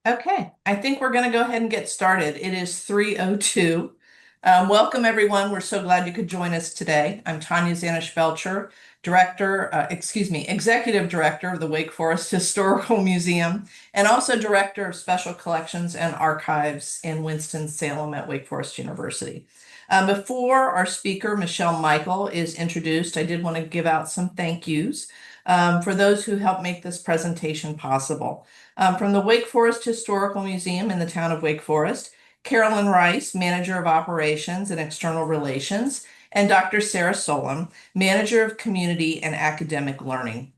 Okay, I think we're going to go ahead and get started. It is 3:02. Welcome, everyone. We're so glad you could join us today. I'm Tanya Zanish-Belcher, Executive Director of the Wake Forest Historical Museum, and also Director of Special Collections and Archives in Winston-Salem at Wake Forest University. Before our speaker, Michelle Michael, is introduced, I did want to give out some thank yous for those who helped make this presentation possible. From the Wake Forest Historical Museum in the town of Wake Forest, Carolyn Rice, Manager of Operations and External Relations, and Dr. Sarah Solem, Manager of Community and Academic Learning.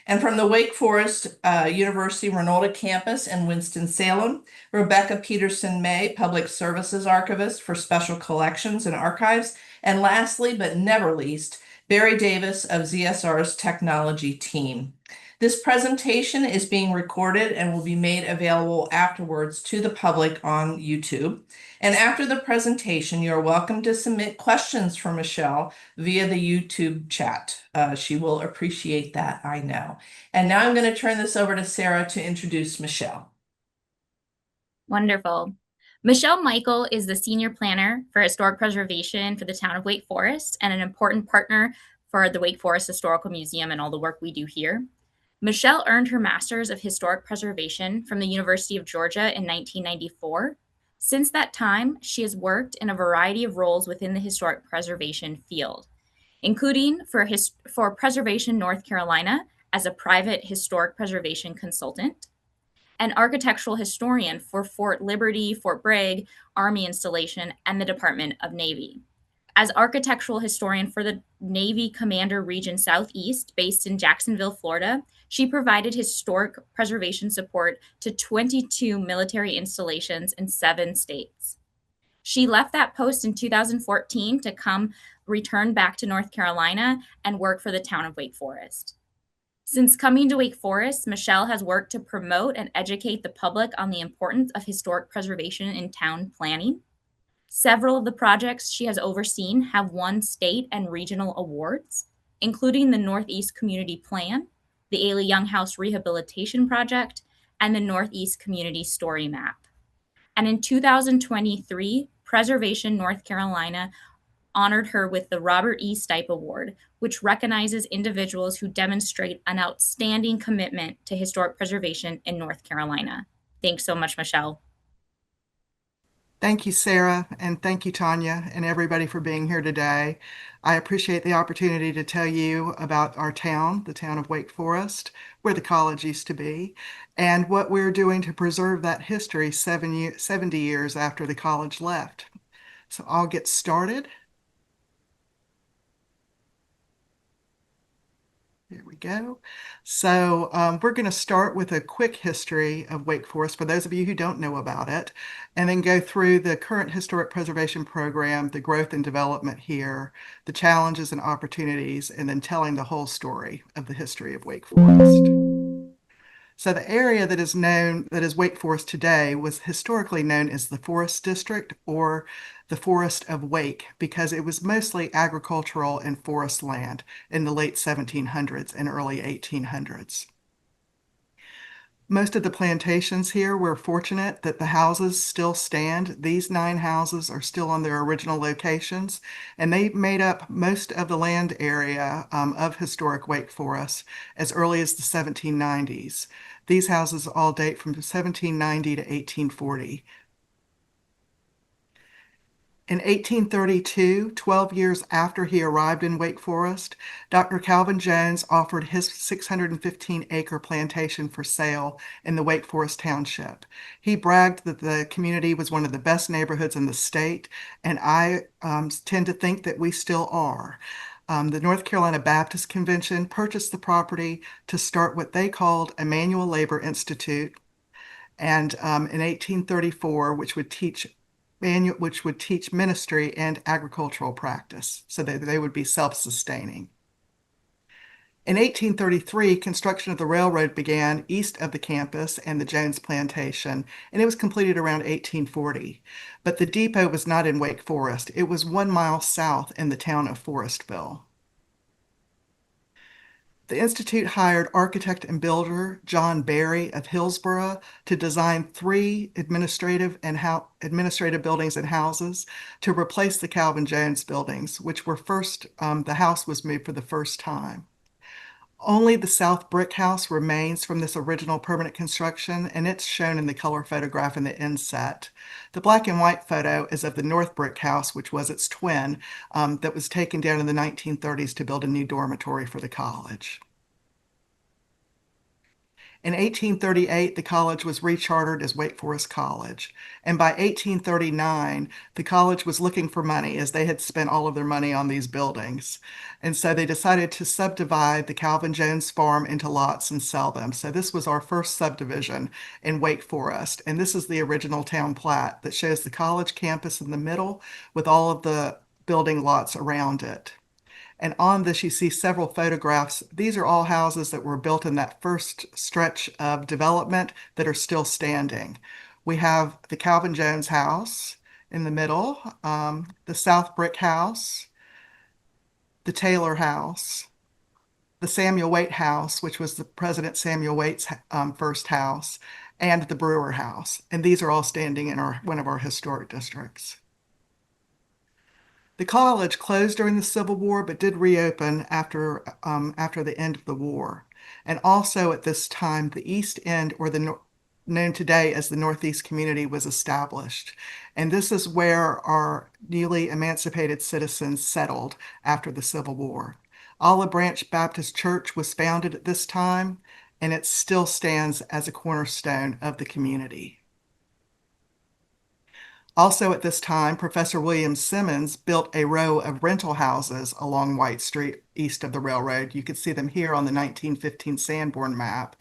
And from the Wake Forest University Reynolda campus in Winston-Salem, Rebecca Peterson May, Public Services Archivist for Special Collections and Archives. And lastly, but never least, Barry Davis of ZSR's technology team. This presentation is being recorded and will be made available afterwards to the public on YouTube. And after the presentation, you're welcome to submit questions for Michelle via the YouTube chat. She will appreciate that, I know. And now I'm going to turn this over to Sarah to introduce Michelle. Wonderful. Michelle Michael is the Senior Planner for Historic Preservation for the town of Wake Forest and an important partner for the Wake Forest Historical Museum and all the work we do here. Michelle earned her Master's of Historic Preservation from the University of Georgia in 1994. Since that time, she has worked in a variety of roles within the historic preservation field, including for Preservation North Carolina as a private historic preservation consultant, an architectural historian for Fort Liberty, Fort Bragg, Army Installation, and the Department of Navy. As architectural historian for the Navy Commander Region Southeast, based in Jacksonville, Florida, she provided historic preservation support to 22 military installations in 7 states. She left that post in 2014 to return back to North Carolina and work for the town of Wake Forest. Since coming to Wake Forest, Michelle has worked to promote and educate the public on the importance of historic preservation in town planning. Several of the projects she has overseen have won state and regional awards, including the Northeast Community Plan, the Ailey Young House Rehabilitation Project, and the Northeast Community Story Map. And in 2023, Preservation North Carolina honored her with the Robert E. Stipe Award, which recognizes individuals who demonstrate an outstanding commitment to historic preservation in North Carolina. Thanks so much, Michelle. Thank you, Sarah, and thank you, Tanya, and everybody for being here today. I appreciate the opportunity to tell you about our town, the town of Wake Forest, where the college used to be, and what we're doing to preserve that history 70 years after the college left. So I'll get started. Here we go. So we're going to start with a quick history of Wake Forest for those of you who don't know about it, and then go through the current historic preservation program, the growth and development here, the challenges and opportunities, and then telling the whole story of the history of Wake Forest. So the area that is Wake Forest today was historically known as the Forest District or the Forest of Wake because it was mostly agricultural and forest land in the late 1700s and early 1800s. Most of the plantations here were fortunate that the houses still stand. These 9 houses are still on their original locations, and they made up most of the land area of historic Wake Forest as early as the 1790s. These houses all date from 1790 to 1840. In 1832, 12 years after he arrived in Wake Forest, Dr. Calvin Jones offered his 615-acre plantation for sale in the Wake Forest Township. He bragged that the community was one of the best neighborhoods in the state, and I tend to think that we still are. The North Carolina Baptist Convention purchased the property to start what they called a manual labor institute, and in 1834, which would teach ministry and agricultural practice, so that they would be self-sustaining. In 1833, construction of the railroad began east of the campus and the Jones Plantation, and it was completed around 1840. But the depot was not in Wake Forest. It was 1 mile south in the town of Forestville. The Institute hired architect and builder John Barry of Hillsborough to design three administrative buildings and houses to replace the Calvin Jones buildings, which were the house was moved for the first time. Only the South Brick House remains from this original permanent construction, and it's shown in the color photograph in the inset. The black and white photo is of the North Brick House, which was its twin, that was taken down in the 1930s to build a new dormitory for the college. In 1838, the college was rechartered as Wake Forest College. And by 1839, the college was looking for money as they had spent all of their money on these buildings. And so they decided to subdivide the Calvin Jones farm into lots and sell them. So this was our first subdivision in Wake Forest. And this is the original town plat that shows the college campus in the middle with all of the building lots around it. And on this, you see several photographs. These are all houses that were built in that first stretch of development that are still standing. We have the Calvin Jones house in the middle, the South Brick house, the Taylor house, the Samuel Waite house, which was the President Samuel Waite's first house, and the Brewer house. And these are all standing in one of our historic districts. The college closed during the Civil War, but did reopen after the end of the war. And also at this time, the East End, or known today as the Northeast Community, was established. And this is where our newly emancipated citizens settled after the Civil War. Olive Branch Baptist Church was founded at this time, and it still stands as a cornerstone of the community. Also at this time, Professor William Simmons built a row of rental houses along White Street east of the railroad. You can see them here on the 1915 Sanborn map.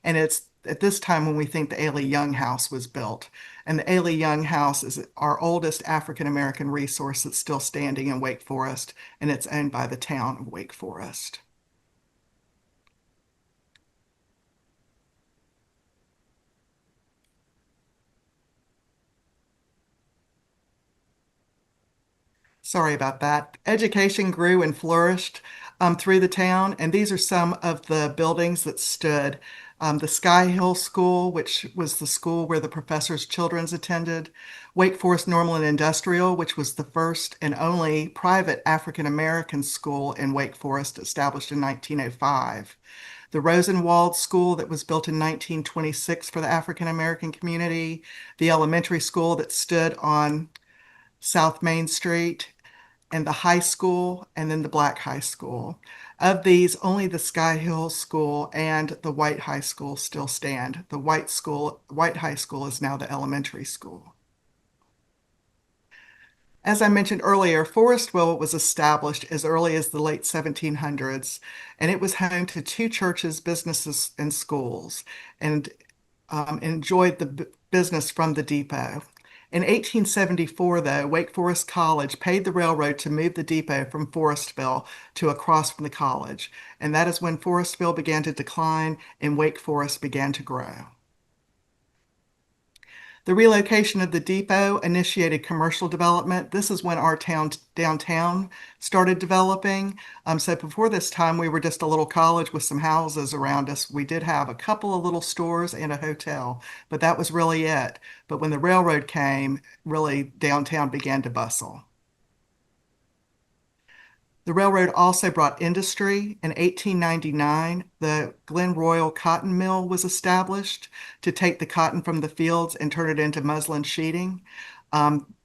And it's at this time when we think the Ailey Young House was built. And the Ailey Young House is our oldest African-American resource that's still standing in Wake Forest, and it's owned by the town of Wake Forest. Sorry about that. Education grew and flourished through the town, and these are some of the buildings that stood. The Sky Hill School, which was the school where the professors' children attended. Wake Forest Normal and Industrial, which was the first and only private African-American school in Wake Forest, established in 1905. The Rosenwald School that was built in 1926 for the African-American community. The elementary school that stood on South Main Street, and the high school, and then the Black High School. Of these, only the Sky Hill School and the White High School still stand. The White High School is now the elementary school. As I mentioned earlier, Forestville was established as early as the late 1700s, and it was home to two churches, businesses, and schools, and enjoyed the business from the depot. In 1874, though, Wake Forest College paid the railroad to move the depot from Forestville to across from the college, and that is when Forestville began to decline and Wake Forest began to grow. The relocation of the depot initiated commercial development. This is when our downtown started developing. So before this time, we were just a little college with some houses around us. We did have a couple of little stores and a hotel, but that was really it. But when the railroad came, really downtown began to bustle. The railroad also brought industry. In 1899, the Glen Royal Cotton Mill was established to take the cotton from the fields and turn it into muslin sheeting.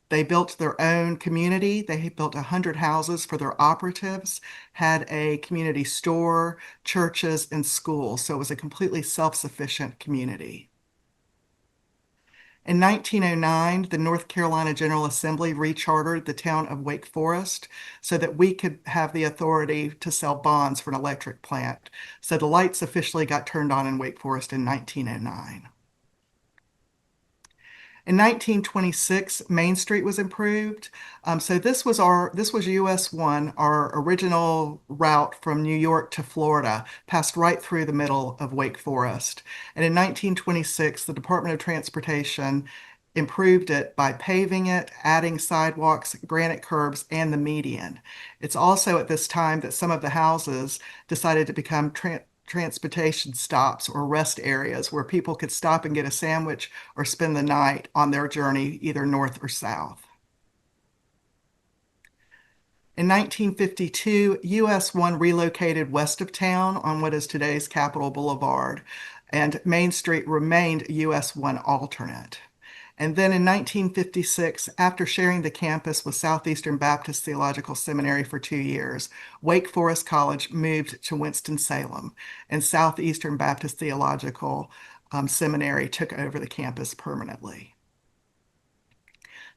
They built their own community. They built 100 houses for their operatives, had a community store, churches, and schools. So it was a completely self-sufficient community. In 1909, the North Carolina General Assembly rechartered the town of Wake Forest so that we could have the authority to sell bonds for an electric plant. So the lights officially got turned on in Wake Forest in 1909. In 1926, Main Street was improved. So this was US 1, our original route from New York to Florida, passed right through the middle of Wake Forest. And in 1926, the Department of Transportation improved it by paving it, adding sidewalks, granite curbs, and the median. It's also at this time that some of the houses decided to become transportation stops or rest areas where people could stop and get a sandwich or spend the night on their journey either north or south. In 1952, US 1 relocated west of town on what is today's Capitol Boulevard, and Main Street remained US 1 alternate. And then in 1956, after sharing the campus with Southeastern Baptist Theological Seminary for 2 years, Wake Forest College moved to Winston-Salem, and Southeastern Baptist Theological Seminary took over the campus permanently.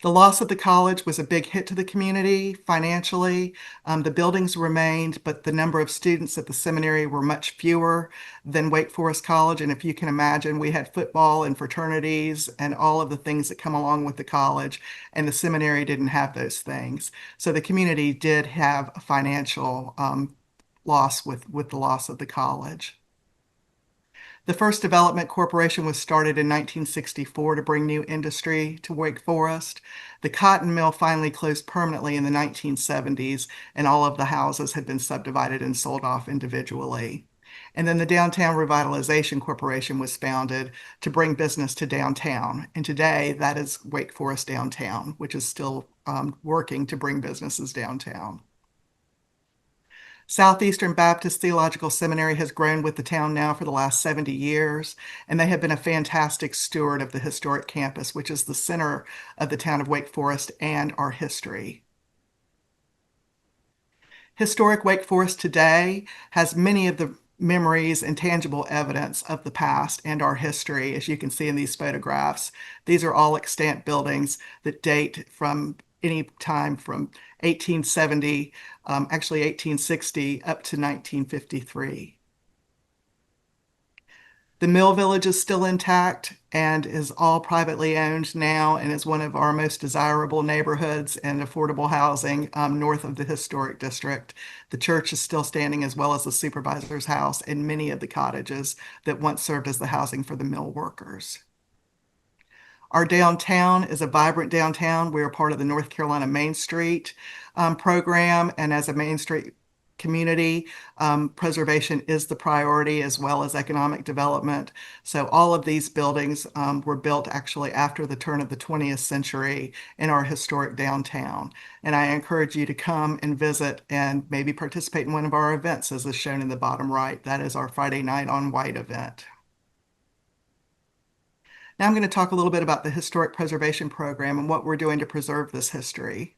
The loss of the college was a big hit to the community financially. The buildings remained, but the number of students at the seminary were much fewer than Wake Forest College. And if you can imagine, we had football and fraternities and all of the things that come along with the college, and the seminary didn't have those things. So the community did have a financial loss with the loss of the college. The first development corporation was started in 1964 to bring new industry to Wake Forest. The cotton mill finally closed permanently in the 1970s, and all of the houses had been subdivided and sold off individually. And then the Downtown Revitalization Corporation was founded to bring business to downtown. And today that is Wake Forest Downtown, which is still working to bring businesses downtown. Southeastern Baptist Theological Seminary has grown with the town now for the last 70 years, and they have been a fantastic steward of the historic campus, which is the center of the town of Wake Forest and our history. Historic Wake Forest today has many of the memories and tangible evidence of the past and our history, as you can see in these photographs. These are all extant buildings that date from any time from 1870, actually 1860, up to 1953. The Mill Village is still intact and is all privately owned now, and is one of our most desirable neighborhoods and affordable housing north of the historic district. The church is still standing, as well as the supervisor's house and many of the cottages that once served as the housing for the mill workers. Our downtown is a vibrant downtown. We are part of the North Carolina Main Street program, and as a Main Street community, preservation is the priority, as well as economic development. So all of these buildings were built actually after the turn of the 20th century in our historic downtown. And I encourage you to come and visit and maybe participate in one of our events, as is shown in the bottom right. That is our Friday Night on White event. Now I'm going to talk a little bit about the Historic Preservation Program and what we're doing to preserve this history.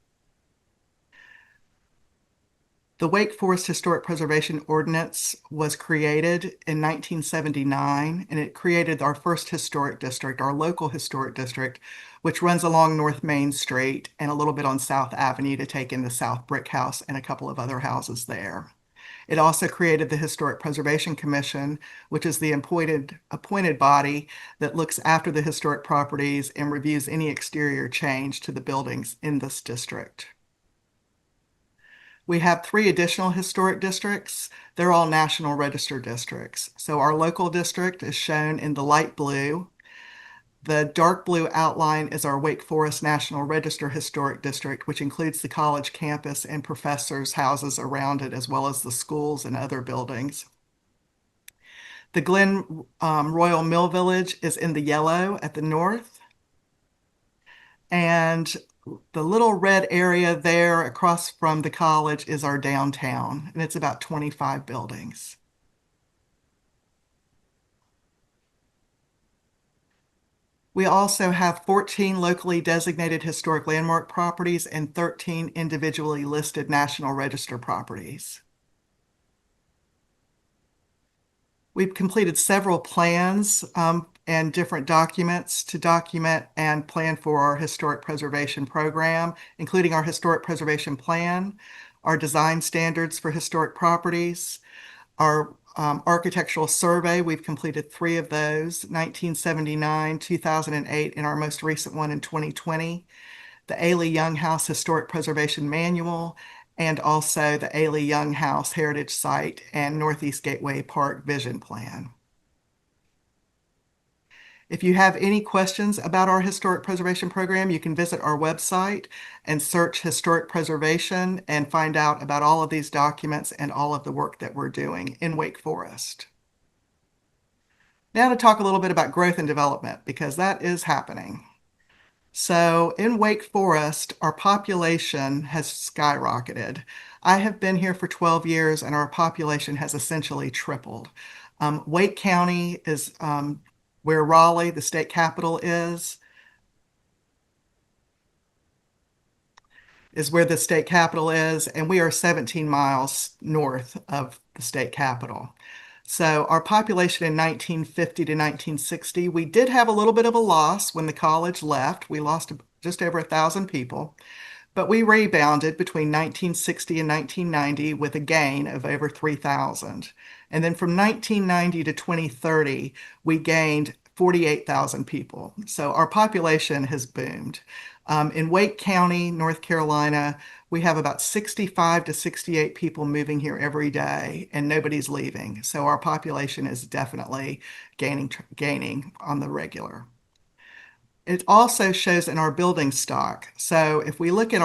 The Wake Forest Historic Preservation Ordinance was created in 1979, and it created our first historic district, our local historic district, which runs along North Main Street and a little bit on South Avenue to take in the South Brick House and a couple of other houses there. It also created the Historic Preservation Commission, which is the appointed body that looks after the historic properties and reviews any exterior change to the buildings in this district. We have 3 additional historic districts. They're all National Register districts. So our local district is shown in the light blue. The dark blue outline is our Wake Forest National Register Historic District, which includes the college campus and professors' houses around it, as well as the schools and other buildings. The Glen Royal Mill Village is in the yellow at the north. And the little red area there across from the college is our downtown, and it's about 25 buildings. We also have 14 locally designated historic landmark properties and 13 individually listed National Register properties. We've completed several plans and different documents to document and plan for our historic preservation program, including our historic preservation plan, our design standards for historic properties, our architectural survey. We've completed 3 of those, 1979, 2008, and our most recent one in 2020. The Ailey Young House Historic Preservation Manual, and also the Ailey Young House Heritage Site and Northeast Gateway Park Vision Plan. If you have any questions about our historic preservation program, you can visit our website and search historic preservation and find out about all of these documents and all of the work that we're doing in Wake Forest. Now to talk a little bit about growth and development, because that is happening. So in Wake Forest, our population has skyrocketed. I have been here for 12 years and our population has essentially tripled. Wake County is where Raleigh, the state capital, is where the state capital is, and we are 17 miles north of the state capital. So our population in 1950 to 1960, we did have a little bit of a loss when the college left. We lost just over 1,000 people, but we rebounded between 1960 and 1990 with a gain of over 3,000. And then from 1990 to 2030, we gained 48,000 people. So our population has boomed. In Wake County, North Carolina, we have about 65 to 68 people moving here every day, and nobody's leaving. So our population is definitely gaining on the regular. It also shows in our building stock. So if we look at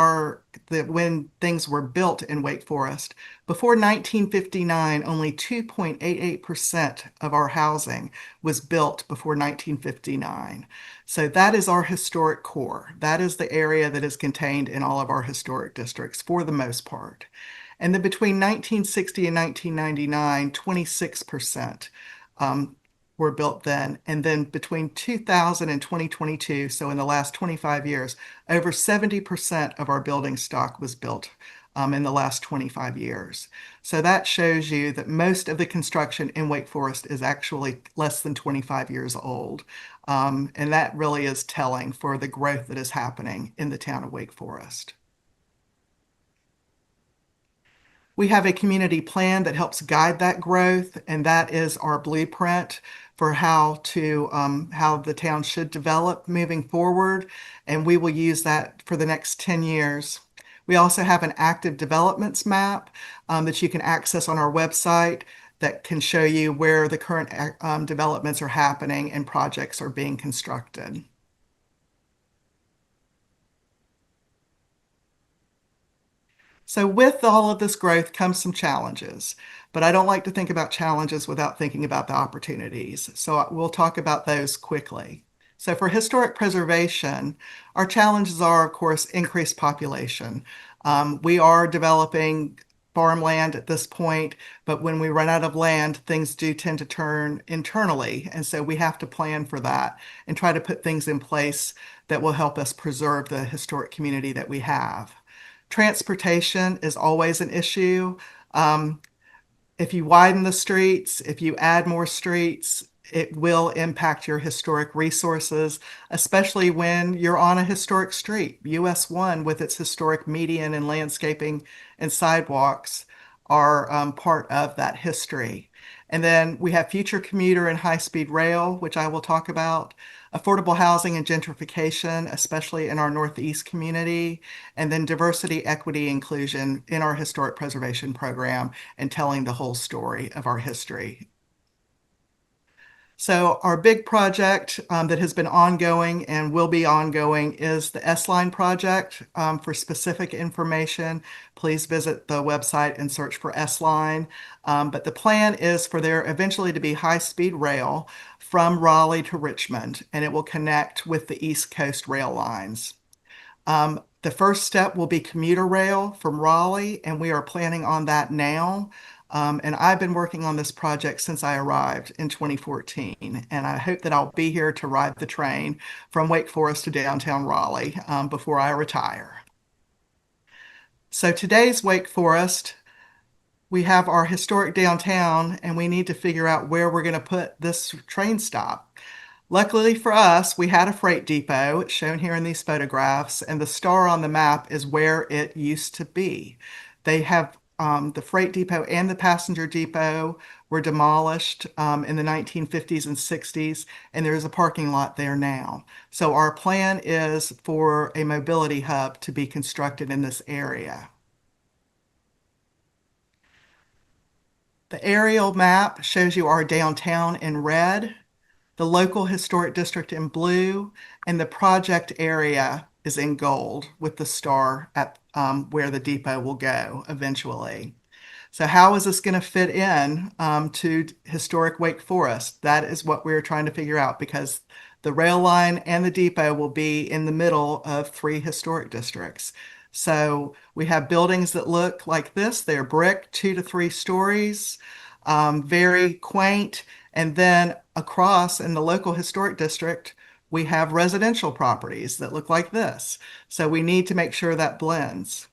when things were built in Wake Forest, before 1959, only 2.88% of our housing was built before 1959. So that is our historic core. That is the area that is contained in all of our historic districts for the most part. And then between 1960 and 1999, 26% were built then. And then between 2000 and 2022, so in the last 25 years, over 70% of our building stock was built in the last 25 years. So that shows you that most of the construction in Wake Forest is actually less than 25 years old. And that really is telling for the growth that is happening in the town of Wake Forest. We have a community plan that helps guide that growth, and that is our blueprint for how the town should develop moving forward, and we will use that for the next 10 years. We also have an active developments map that you can access on our website that can show you where the current developments are happening and projects are being constructed. So with all of this growth comes some challenges, but I don't like to think about challenges without thinking about the opportunities. So we'll talk about those quickly. So for historic preservation, our challenges are, of course, increased population. We are developing farmland at this point, but when we run out of land, things do tend to turn internally. And so we have to plan for that and try to put things in place that will help us preserve the historic community that we have. Transportation is always an issue. If you widen the streets, if you add more streets, it will impact your historic resources, especially when you're on a historic street. US 1 with its historic median and landscaping and sidewalks are part of that history. And then we have future commuter and high-speed rail, which I will talk about, affordable housing and gentrification, especially in our Northeast community, and then diversity, equity, inclusion in our historic preservation program and telling the whole story of our history. So our big project that has been ongoing and will be ongoing is the S-Line project. For specific information, please visit the website and search for S-Line. But the plan is for there eventually to be high-speed rail from Raleigh to Richmond, and it will connect with the East Coast rail lines. The first step will be commuter rail from Raleigh, and we are planning on that now. And I've been working on this project since I arrived in 2014, and I hope that I'll be here to ride the train from Wake Forest to downtown Raleigh before I retire. So today's Wake Forest, we have our historic downtown, and we need to figure out where we're going to put this train stop. Luckily for us, we had a freight depot. It's shown here in these photographs, and the star on the map is where it used to be. They have the freight depot and the passenger depot were demolished in the 1950s and 60s, and there is a parking lot there now. So our plan is for a mobility hub to be constructed in this area. The aerial map shows you our downtown in red. the local historic district in blue, and the project area is in gold with the star at where the depot will go eventually. So how is this going to fit in to historic Wake Forest? That is what we're trying to figure out because the rail line and the depot will be in the middle of 3 historic districts. So we have buildings that look like this. They're brick, 2 to 3 stories, very quaint. And then across in the local historic district, we have residential properties that look like this. So we need to make sure that blends.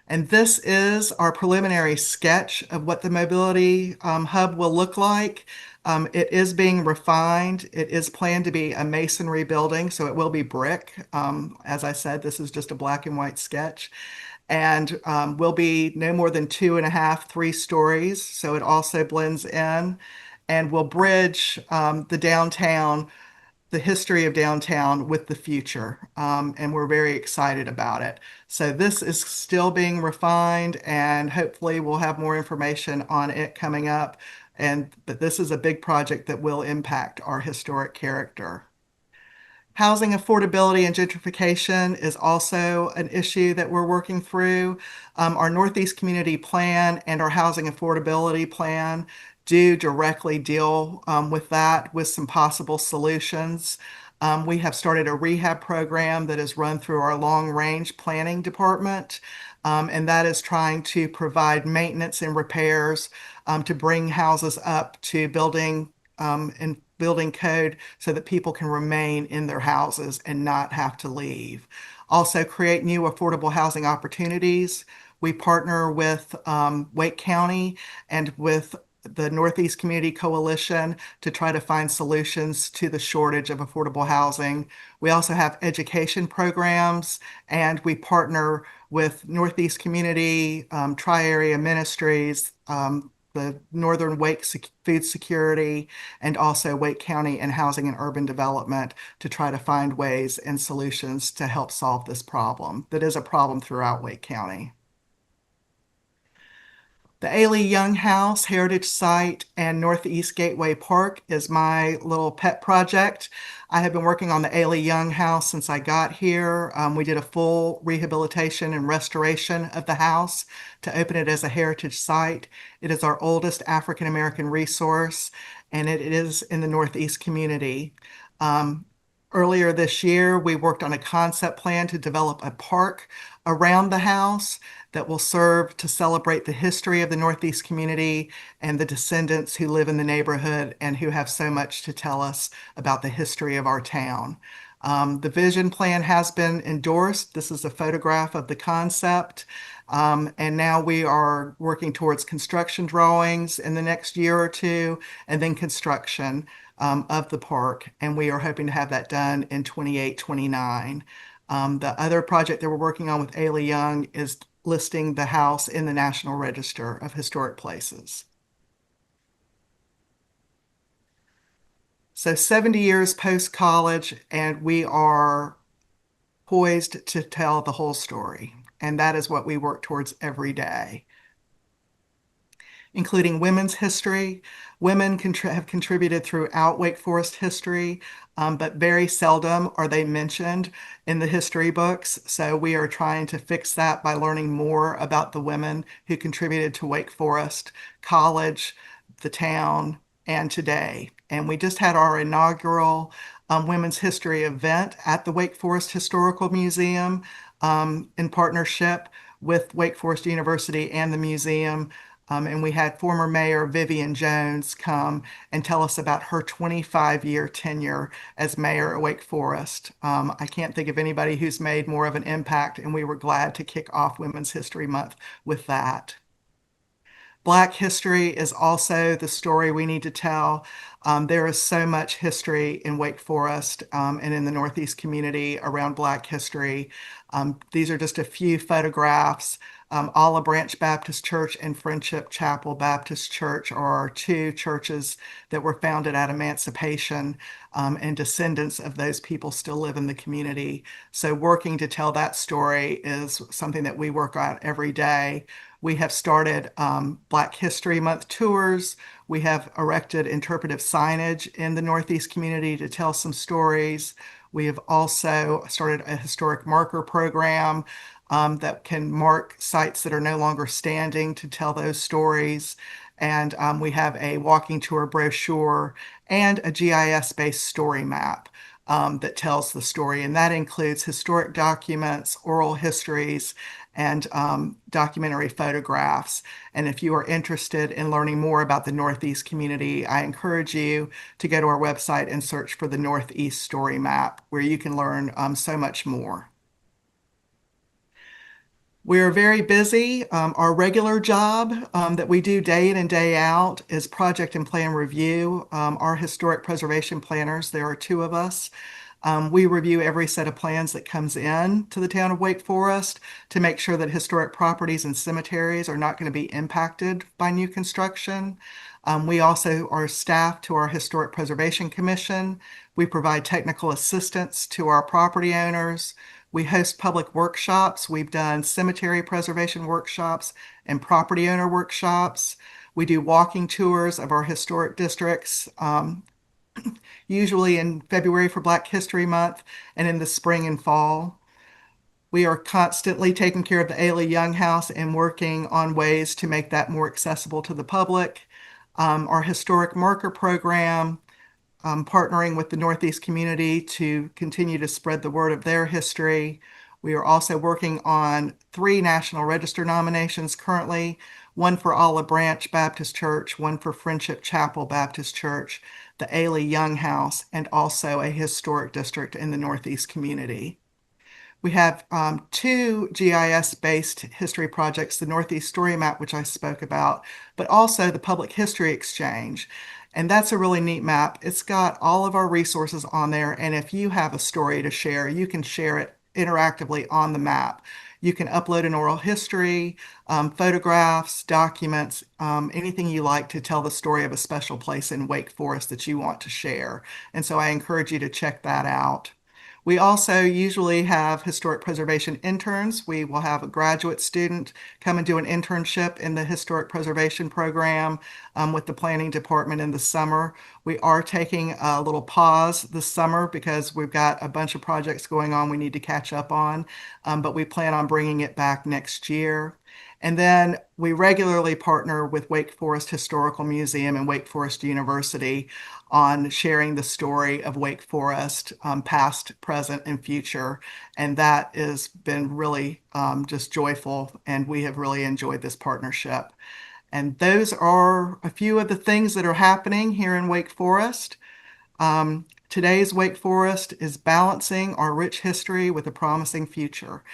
And this is our preliminary sketch of what the mobility hub will look like. It is being refined. It is planned to be a masonry building, so it will be brick. As I said, this is just a black and white sketch. And will be no more than 2.5, 3 stories. So it also blends in and will bridge the downtown, the history of downtown with the future. And we're very excited about it. So this is still being refined and hopefully we'll have more information on it coming up. But this is a big project that will impact our historic character. Housing affordability and gentrification is also an issue that we're working through. Our Northeast Community Plan and our Housing Affordability Plan do directly deal with that with some possible solutions. We have started a rehab program that is run through our long range planning department, and that is trying to provide maintenance and repairs to bring houses up to building and building code so that people can remain in their houses and not have to leave. Also create new affordable housing opportunities. We partner with Wake County and with the Northeast Community Coalition to try to find solutions to the shortage of affordable housing. We also have education programs and we partner with Northeast Community, Tri-Area Ministries, the Northern Wake Food Security, and also Wake County and Housing and Urban Development to try to find ways and solutions to help solve this problem that is a problem throughout Wake County. The Ailey Young House Heritage Site and Northeast Gateway Park is my little pet project. I have been working on the Ailey Young House since I got here. We did a full rehabilitation and restoration of the house to open it as a heritage site. It is our oldest African American resource, and it is in the Northeast community. Earlier this year, we worked on a concept plan to develop a park around the house that will serve to celebrate the history of the Northeast community and the descendants who live in the neighborhood and who have so much to tell us about the history of our town. The vision plan has been endorsed. This is a photograph of the concept. And now we are working towards construction drawings in the next year or two, and then construction of the park. And we are hoping to have that done in 28, 29. The other project that we're working on with Ailey Young is listing the house in the National Register of Historic Places. So 70 years post-college, and we are poised to tell the whole story. And that is what we work towards every day. Including women's history. Women have contributed throughout Wake Forest history, but very seldom are they mentioned in the history books. So we are trying to fix that by learning more about the women who contributed to Wake Forest College, the town, and today. And we just had our inaugural Women's History event at the Wake Forest Historical Museum in partnership with Wake Forest University and the museum. And we had former Mayor Vivian Jones come and tell us about her 25-year tenure as mayor at Wake Forest. I can't think of anybody who's made more of an impact, and we were glad to kick off Women's History Month with that. Black history is also the story we need to tell. There is so much history in Wake Forest and in the Northeast community around Black history. These are just a few photographs. Olive Branch Baptist Church and Friendship Chapel Baptist Church are our 2 churches that were founded at emancipation, and descendants of those people still live in the community. So working to tell that story is something that we work on every day. We have started Black History Month tours. We have erected interpretive signage in the Northeast community to tell some stories. We have also started a historic marker program that can mark sites that are no longer standing to tell those stories. And we have a walking tour brochure and a GIS-based story map that tells the story. And that includes historic documents, oral histories, and documentary photographs. And if you are interested in learning more about the Northeast community, I encourage you to go to our website and search for the Northeast Story Map, where you can learn so much more. We're very busy. Our regular job that we do day in and day out is project and plan review. Our historic preservation planners, there are two of us. We review every set of plans that comes in to the town of Wake Forest to make sure that historic properties and cemeteries are not going to be impacted by new construction. We also are staff to our Historic Preservation Commission. We provide technical assistance to our property owners. We host public workshops. We've done cemetery preservation workshops and property owner workshops. We do walking tours of our historic districts, usually in February for Black History Month and in the spring and fall. We are constantly taking care of the Ailey Young House and working on ways to make that more accessible to the public. Our historic marker program, partnering with the Northeast community to continue to spread the word of their history. We are also working on 3 National Register nominations currently, one for Olive Branch Baptist Church, one for Friendship Chapel Baptist Church, the Ailey Young House, and also a historic district in the Northeast community. We have 2 GIS-based history projects, the Northeast Story Map, which I spoke about, but also the Public History Exchange. And that's a really neat map. It's got all of our resources on there. And if you have a story to share, you can share it interactively on the map. You can upload an oral history, photographs, documents, anything you like to tell the story of a special place in Wake Forest that you want to share. And so I encourage you to check that out. We also usually have historic preservation interns. We will have a graduate student come and do an internship in the historic preservation program with the planning department in the summer. We are taking a little pause this summer because we've got a bunch of projects going on we need to catch up on, but we plan on bringing it back next year. And then we regularly partner with Wake Forest Historical Museum and Wake Forest University on sharing the story of Wake Forest, past, present, and future. And that has been really just joyful, and we have really enjoyed this partnership. And those are a few of the things that are happening here in Wake Forest. Today's Wake Forest is balancing our rich history with a promising future.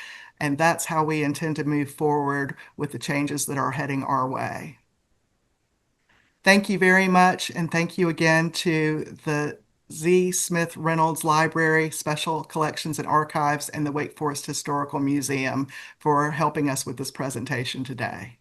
And that's how we intend to move forward with the changes that are heading our way. Thank you very much, and thank you again to the Z. Smith Reynolds Library, Special Collections and Archives, and the Wake Forest Historical Museum for helping us with this presentation today.